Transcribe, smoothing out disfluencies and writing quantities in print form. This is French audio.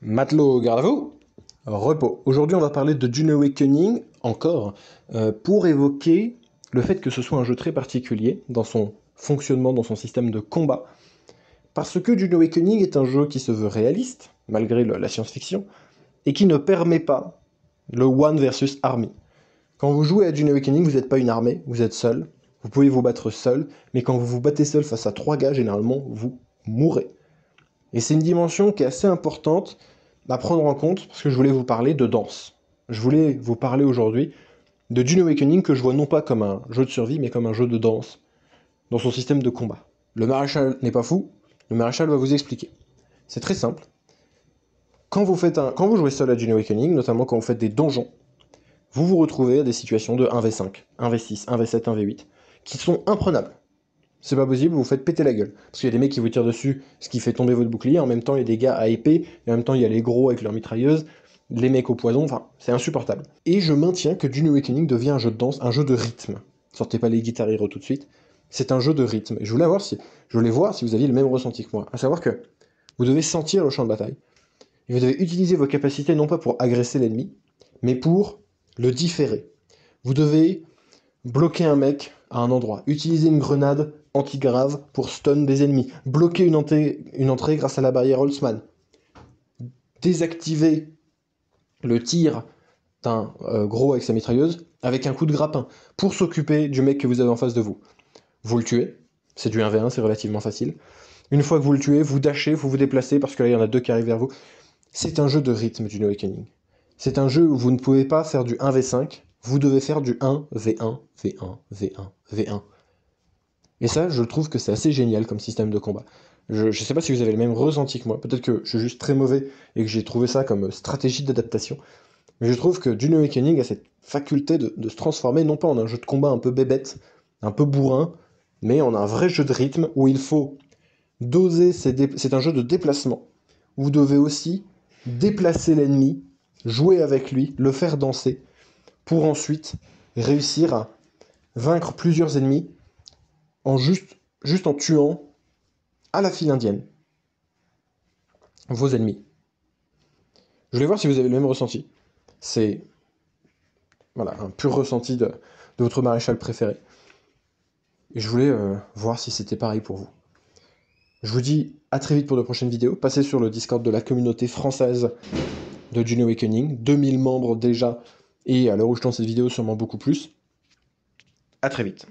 Matelot, garde à vous. Repos. Aujourd'hui, on va parler de Dune Awakening, encore, pour évoquer le fait que ce soit un jeu très particulier dans son fonctionnement, dans son système de combat. Parce que Dune Awakening est un jeu qui se veut réaliste, malgré la science-fiction, et qui ne permet pas le one versus army. Quand vous jouez à Dune Awakening, vous n'êtes pas une armée, vous êtes seul, vous pouvez vous battre seul, mais quand vous vous battez seul face à 3 gars, généralement, vous mourrez. Et c'est une dimension qui est assez importante à prendre en compte, parce que je voulais vous parler de danse. Je voulais vous parler aujourd'hui de Dune Awakening que je vois non pas comme un jeu de survie, mais comme un jeu de danse, dans son système de combat. Le maréchal n'est pas fou, le maréchal va vous expliquer. C'est très simple. Quand vous jouez seul à Dune Awakening, notamment quand vous faites des donjons, vous vous retrouvez à des situations de 1v5, 1v6, 1v7, 1v8, qui sont imprenables. C'est pas possible, vous vous faites péter la gueule. Parce qu'il y a des mecs qui vous tirent dessus, ce qui fait tomber votre bouclier, en même temps il y a des gars à épée, et en même temps il y a les gros avec leurs mitrailleuses, les mecs au poison, enfin, c'est insupportable. Et je maintiens que Dune Awakening devient un jeu de danse, un jeu de rythme. Sortez pas les Guitar Hero tout de suite, c'est un jeu de rythme. Et je voulais voir si vous aviez le même ressenti que moi, à savoir que vous devez sentir le champ de bataille, et vous devez utiliser vos capacités non pas pour agresser l'ennemi, mais pour le différer. Vous devez bloquer un mec à un endroit, utiliser une grenade anti-grave pour stun des ennemis, bloquer une entrée grâce à la barrière Holtzman, désactiver le tir d'un gros avec sa mitrailleuse avec un coup de grappin pour s'occuper du mec que vous avez en face de vous. Vous le tuez, c'est du 1v1, c'est relativement facile. Une fois que vous le tuez, vous dashez, vous vous déplacez parce que là il y en a 2 qui arrivent vers vous. C'est un jeu de rythme du Awakening. C'est un jeu où vous ne pouvez pas faire du 1v5, vous devez faire du 1v1, v1, v1, v1. Et ça, je trouve que c'est assez génial comme système de combat. Je sais pas si vous avez le même ressenti que moi, peut-être que je suis juste très mauvais et que j'ai trouvé ça comme stratégie d'adaptation, mais je trouve que Dune Awakening a cette faculté de se transformer non pas en un jeu de combat un peu bébête, un peu bourrin, mais en un vrai jeu de rythme où il faut doser c'est un jeu de déplacement, où vous devez aussi déplacer l'ennemi, jouer avec lui, le faire danser, pour ensuite réussir à vaincre plusieurs ennemis juste en tuant à la file indienne vos ennemis. Je voulais voir si vous avez le même ressenti. C'est voilà, un pur ressenti de votre maréchal préféré. Et je voulais voir si c'était pareil pour vous. Je vous dis à très vite pour de prochaines vidéos. Passez sur le Discord de la communauté française de Dune Awakening. 2000 membres déjà, et à l'heure où je tourne cette vidéo, sûrement beaucoup plus. À très vite.